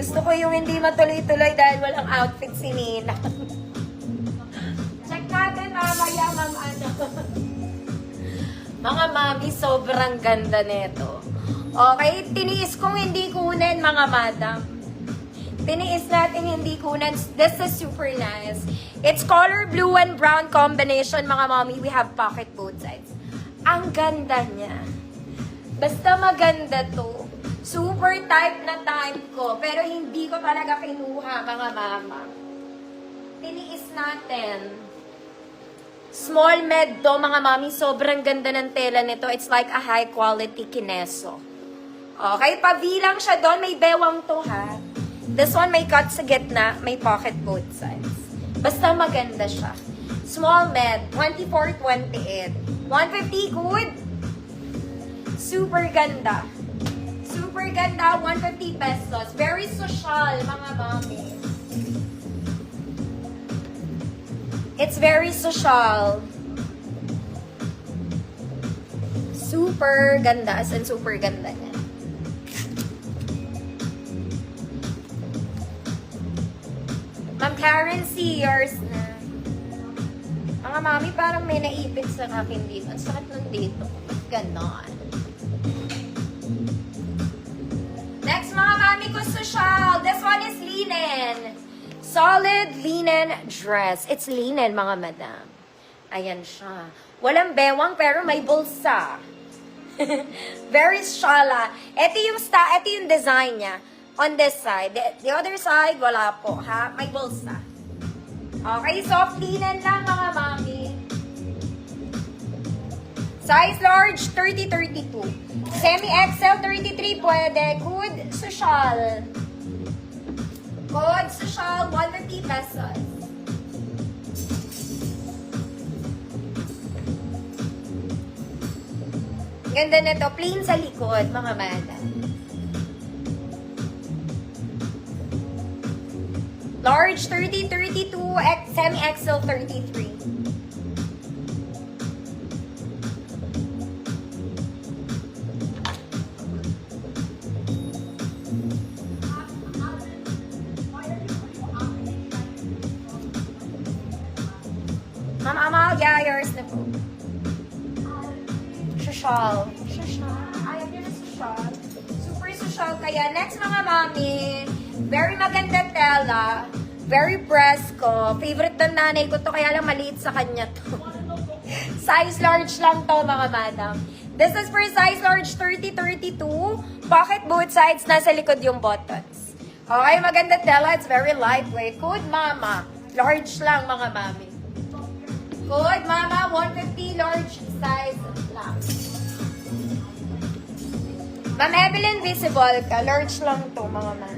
Gusto ko yung hindi matuloy-tuloy dahil walang outfit si Nina. Check natin mamaya, ma'am, ano. Mga mami, sobrang ganda nito. Okay, tiniis kong hindi kunin, mga madam. Tiniis natin hindi kunin. This is super nice. It's color blue and brown combination, mga mami. We have pocket both sides. Ang ganda niya. Basta maganda to. Super type na type ko. Pero hindi ko talaga kinuha, mga mama. Tiniis natin. Small med to, mga mami. Sobrang ganda ng tela nito. It's like a high quality kineso. Okay, pabilang siya doon. May bewang to, ha. This one may cut sa gitna. May pocket both sides. Basta maganda siya. Small med, 24-28. 150, good. Super ganda. Super ganda, 150 pesos. Very social, mga mami. It's very social. Super ganda, as in super ganda niya. Ma'am Karen, see yours na. Mga mami, parang may naipit sa akin dito. Ang sakit nun dito. Ba't ganon? Next, mga mami ko, social. This one is linen. Solid linen dress. It's linen, mga madam. Ayan siya. Walang bewang, pero may bulsa. Very shala. Ito yung design niya. On this side. The other side, wala po, ha? May bulsa. Okay, soft linen lang, mga mami. Size large, 30-32. Semi-XL, 33 pwede. Good social. Good social, 150 pesos. Ganda nito. Plain sa likod, mga madam. Large, 30-32. Semi-XL, 33. Ma'am Amalia, yours na po. Social. Social. Ayaw nyo na social. Super social kaya. Next, mga mami. Very maganda tela. Very presko. Favorite ng nanay ko to, kaya lang maliit sa kanya to. Size large lang to, mga madam. This is for size large 30-32. Pocket both sides, nasa likod yung buttons. Okay, maganda tela. It's very lightweight. Good, mama. Large lang, mga mami. Good, mama. 150 large size lang. Ma'am Evelyn, visible ka. Large lang to, mga mami.